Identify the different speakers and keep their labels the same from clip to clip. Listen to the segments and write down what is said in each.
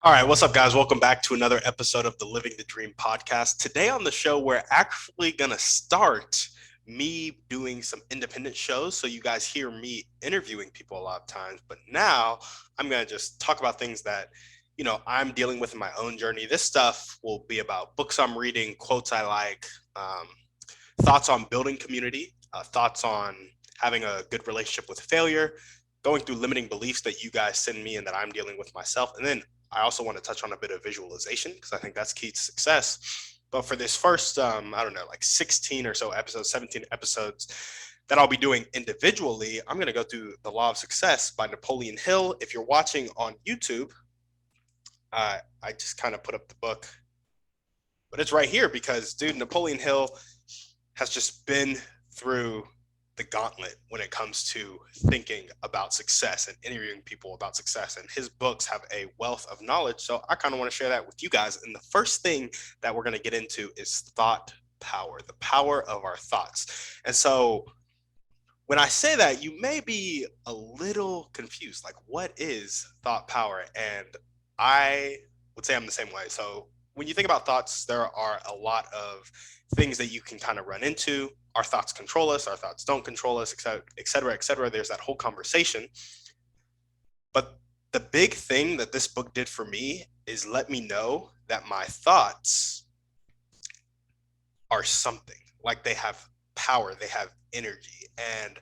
Speaker 1: All right, what's up, guys? Welcome back to another episode of the Living the Dream podcast. Today on the show, we're actually going to start me doing some independent shows. So you guys hear me interviewing people a lot of times, but now I'm going to just talk about things that, I'm dealing with in my own journey. This stuff will be about books I'm reading, quotes I like, um, thoughts on building community, thoughts on having a good relationship with failure, going through limiting beliefs that you guys send me and that I'm dealing with myself. And then I also want to touch on a bit of visualization because I think that's key to success. But for this first, I don't know, like 16 or so episodes, 17 episodes that I'll be doing individually, I'm going to go through The Law of Success by Napoleon Hill. If you're watching on YouTube, I just kind of put up the book, but it's right here because, dude, Napoleon Hill has just been through the gauntlet when it comes to thinking about success and interviewing people about success. And his books have a wealth of knowledge. So I kind of want to share that with you guys. And the first thing that we're going to get into is thought power, the power of our thoughts. And so when I say that, you may be a little confused. Like, what is thought power? And I would say I'm the same way. So when you think about thoughts, there are a lot of things that you can kind of run into. Our thoughts control us, our thoughts don't control us, et cetera, et cetera, et cetera. There's that whole conversation. But the big thing that this book did for me is let me know that my thoughts are something. Like, they have power, they have energy. And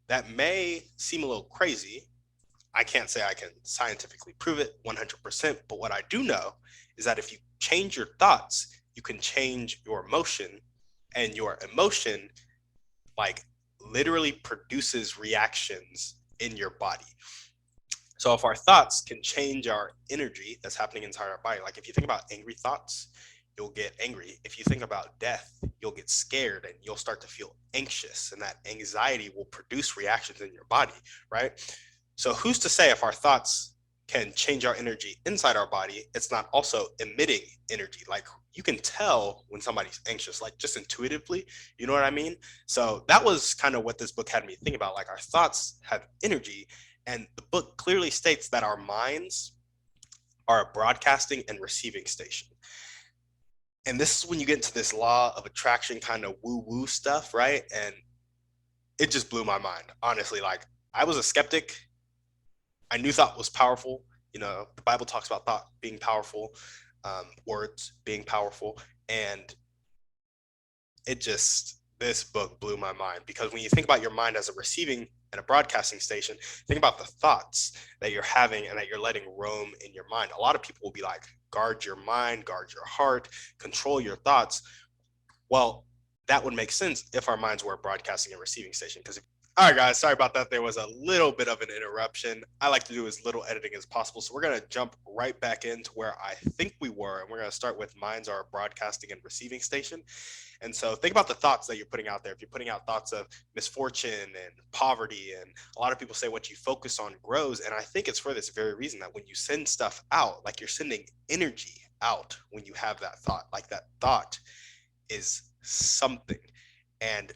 Speaker 1: that may seem a little crazy. I can't say I can scientifically prove it 100%, but what I do know is that if you change your thoughts, you can change your emotion, and your emotion, like, literally produces reactions in your body. So if our thoughts can change our energy that's happening inside our body, like if you think about angry thoughts, you'll get angry. If you think about death, you'll get scared and you'll start to feel anxious, and that anxiety will produce reactions in your body, right? So who's to say if our thoughts can change our energy inside our body, it's not also emitting energy? Like, you can tell when somebody's anxious, like, just intuitively, you know what I mean? So that was kind of what this book had me think about. Like, our thoughts have energy, and the book clearly states that our minds are a broadcasting and receiving station. And this is when you get into this law of attraction kind of woo woo stuff, right? And it just blew my mind, honestly. Like, I was a skeptic. I knew thought was powerful. The Bible talks about thought being powerful, words being powerful. And this book blew my mind, because when you think about your mind as a receiving and a broadcasting station, think about the thoughts that you're having and that you're letting roam in your mind. A lot of people will be like, guard your mind, guard your heart, control your thoughts. Well, that would make sense if our minds were a broadcasting and receiving station. Because all right, guys, sorry about that. There was a little bit of an interruption. I like to do as little editing as possible. So we're going to jump right back into where I think we were. And we're going to start with minds are a broadcasting and receiving station. And so think about the thoughts that you're putting out there. If you're putting out thoughts of misfortune and poverty, and a lot of people say what you focus on grows. And I think it's for this very reason, that when you send stuff out, like, you're sending energy out when you have that thought. Like, that thought is something. And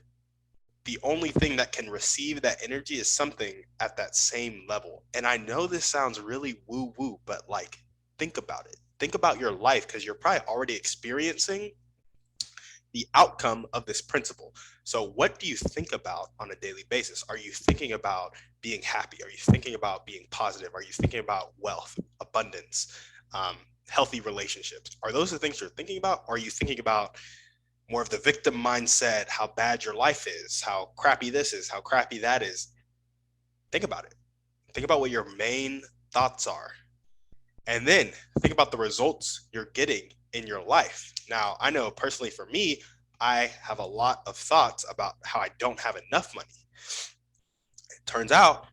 Speaker 1: the only thing that can receive that energy is something at that same level. And I know this sounds really woo woo, but, like, think about it. Think about your life, because you're probably already experiencing the outcome of this principle. So what do you think about on a daily basis? Are you thinking about being happy? Are you thinking about being positive? Are you thinking about wealth, abundance, um, healthy relationships? Are those the things you're thinking about? Or are you thinking about more of the victim mindset, how bad your life is, how crappy this is, how crappy that is? Think about it. Think about what your main thoughts are. And then think about the results you're getting in your life. Now, I know personally for me, I have a lot of thoughts about how I don't have enough money. It turns out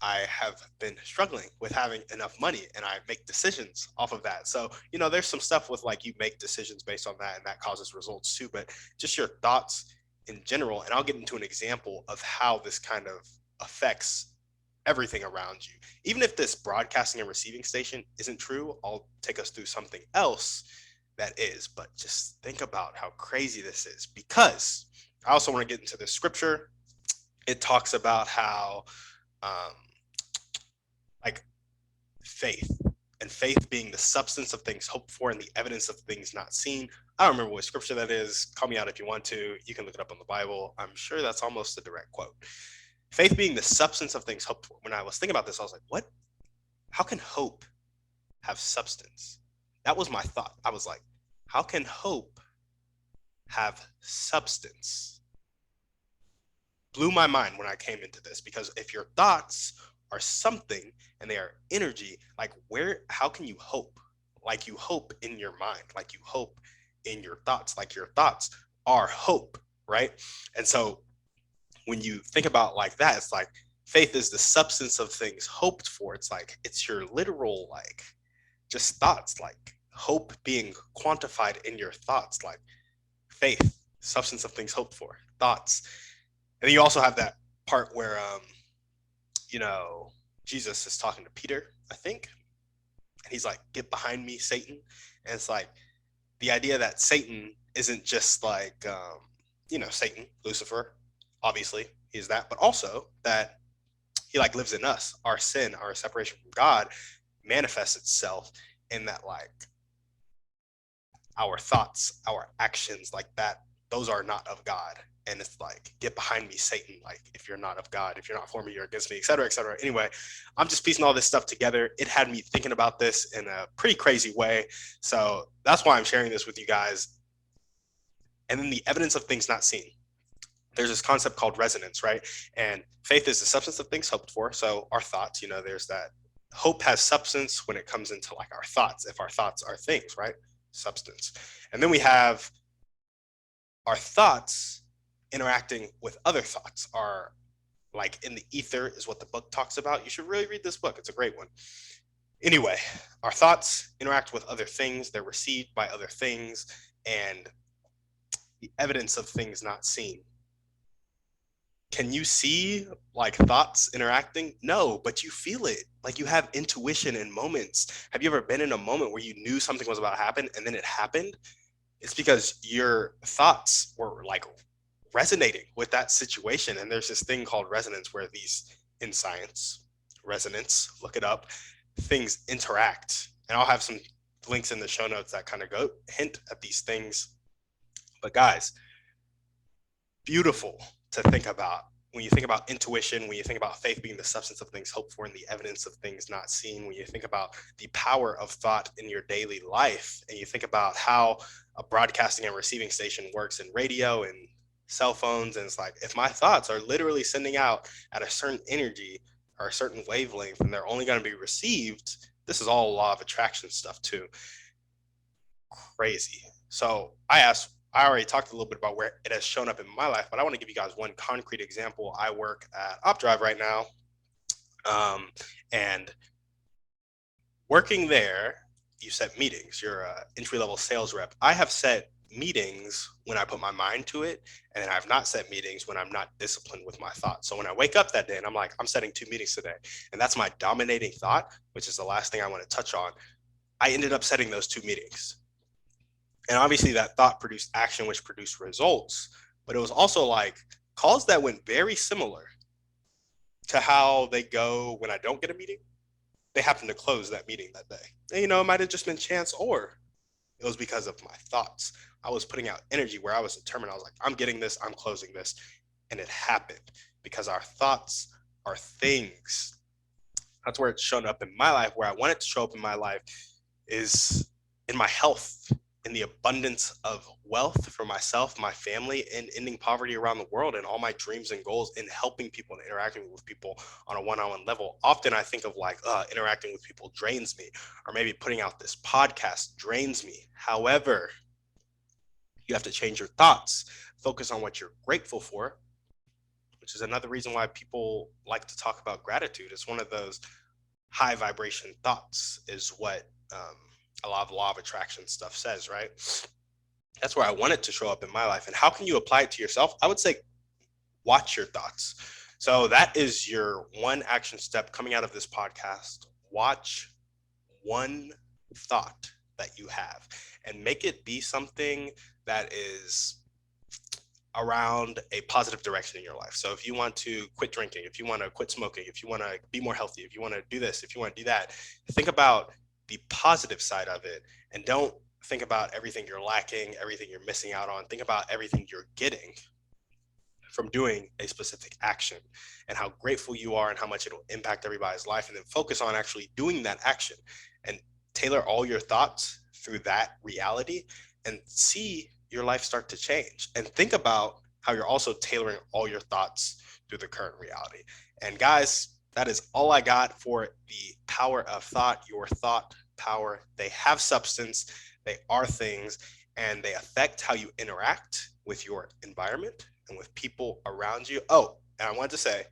Speaker 1: I have been struggling with having enough money, and I make decisions off of that. So, there's some stuff with, like, you make decisions based on that, and that causes results too, but just your thoughts in general. And I'll get into an example of how this kind of affects everything around you. Even if this broadcasting and receiving station isn't true, I'll take us through something else that is. But just think about how crazy this is, because I also want to get into the scripture. It talks about how, um, like, faith. and faith being the substance of things hoped for and the evidence of things not seen. I don't remember what scripture that is. Call me out if you want to. You can look it up on the Bible. I'm sure that's almost a direct quote. Faith being the substance of things hoped for. When I was thinking about this, I was like, what? How can hope have substance? That was my thought. I was like, how can hope have substance? Blew my mind when I came into this, because if your thoughts are something and they are energy, like how can you hope? Like you hope in your mind, like you hope in your thoughts, like your thoughts are hope, right? And so when you think about like that, it's like faith is the substance of things hoped for. It's like it's your literal, like, just thoughts, like hope being quantified in your thoughts, like faith, substance of things hoped for, thoughts. And then you also have that part where you know, Jesus is talking to Peter, I think, and he's like, get behind me, Satan. And it's like the idea that Satan isn't just like Satan, Lucifer, obviously he's that, but also that he like lives in us. Our sin, our separation from God manifests itself in that, like, our thoughts, our actions, like that, those are not of God. And it's like, get behind me, Satan. Like, if you're not of God, if you're not for me, you're against me, et cetera, et cetera. Anyway, I'm just piecing all this stuff together. It had me thinking about this in a pretty crazy way. So that's why I'm sharing this with you guys. And then the evidence of things not seen. There's this concept called resonance, right? And faith is the substance of things hoped for. So our thoughts, there's that hope has substance when it comes into like our thoughts. If our thoughts are things, right? Substance. And then we have our thoughts interacting with other thoughts. Are like in the ether is what the book talks about. You should really read this book. It's a great one. Anyway, our thoughts interact with other things. They're received by other things, and the evidence of things not seen. Can you see like thoughts interacting? No, but you feel it. Like you have intuition in moments. Have you ever been in a moment where you knew something was about to happen and then it happened? It's because your thoughts were like resonating with that situation. And there's this thing called resonance where these, in science, resonance, look it up, things interact. And I'll have some links in the show notes that kind of go hint at these things. But guys, beautiful to think about. When you think about intuition, when you think about faith being the substance of things hoped for and the evidence of things not seen, when you think about the power of thought in your daily life, and you think about how a broadcasting and receiving station works in radio and cell phones, and it's like, if my thoughts are literally sending out at a certain energy or a certain wavelength and they're only going to be received, this is all law of attraction stuff too. Crazy. So I already talked a little bit about where it has shown up in my life, but I want to give you guys one concrete example. I work at OpDrive right now, and working there, you set meetings. You're an entry-level sales rep. I have set meetings when I put my mind to it, and then I've not set meetings when I'm not disciplined with my thoughts. So when I wake up that day and I'm like, I'm setting 2 meetings today, and that's my dominating thought, which is the last thing I want to touch on, I ended up setting those 2 meetings. And obviously that thought produced action, which produced results. But it was also like calls that went very similar to how they go when I don't get a meeting. They happen to close that meeting that day. And, it might have just been chance, or it was because of my thoughts. I was putting out energy where I was determined. I was like, I'm getting this, I'm closing this. And it happened because our thoughts are things. That's where it's shown up in my life. Where I want it to show up in my life is in my health, in the abundance of wealth for myself, my family, and ending poverty around the world, and all my dreams and goals in helping people and interacting with people on a one-on-one level. Often I think of like interacting with people drains me, or maybe putting out this podcast drains me. However, you have to change your thoughts, focus on what you're grateful for, which is another reason why people like to talk about gratitude. It's one of those high vibration thoughts, is what a lot of law of attraction stuff says, right? That's where I want it to show up in my life. And how can you apply it to yourself? I would say watch your thoughts. So that is your one action step coming out of this podcast. Watch one thought that you have and make it be something that is around a positive direction in your life. So if you want to quit drinking, if you want to quit smoking, if you want to be more healthy, if you want to do this, if you want to do that, think about the positive side of it, and don't think about everything you're lacking, everything you're missing out on. Think about everything you're getting from doing a specific action and how grateful you are and how much it'll impact everybody's life. And then focus on actually doing that action and tailor all your thoughts through that reality and see your life start to change. And think about how you're also tailoring all your thoughts through the current reality. And guys, that is all I got for the power of thought. Your thought power, they have substance, they are things, and they affect how you interact with your environment and with people around you. Oh, and I wanted to say,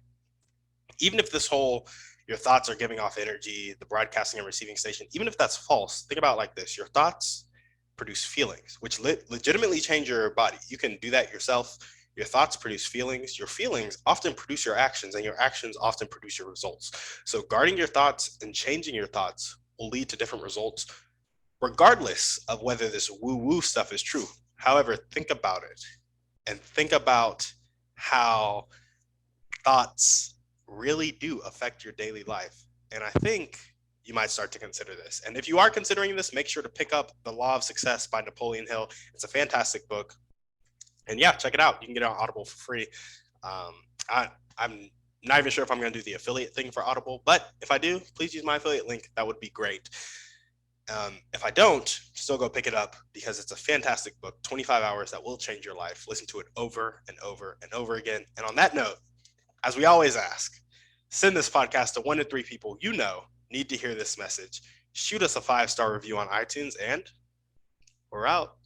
Speaker 1: even if this whole your thoughts are giving off energy, the broadcasting and receiving station, even if that's false, think about it like this. Your thoughts produce feelings, which legitimately change your body. You can do that yourself. Your thoughts produce feelings. Your feelings often produce your actions, and your actions often produce your results. So guarding your thoughts and changing your thoughts will lead to different results, regardless of whether this woo-woo stuff is true. However, think about it and think about how thoughts really do affect your daily life. And I think you might start to consider this. And if you are considering this, make sure to pick up The Law of Success by Napoleon Hill. It's a fantastic book. And yeah, check it out. You can get it on Audible for free. I'm not even sure if I'm going to do the affiliate thing for Audible, but if I do, please use my affiliate link. That would be great. If I don't, still go pick it up because it's a fantastic book, 25 hours that will change your life. Listen to it over and over and over again. And on that note, as we always ask, send this podcast to 1 to 3 people you know need to hear this message. Shoot us a 5-star review on iTunes, and we're out.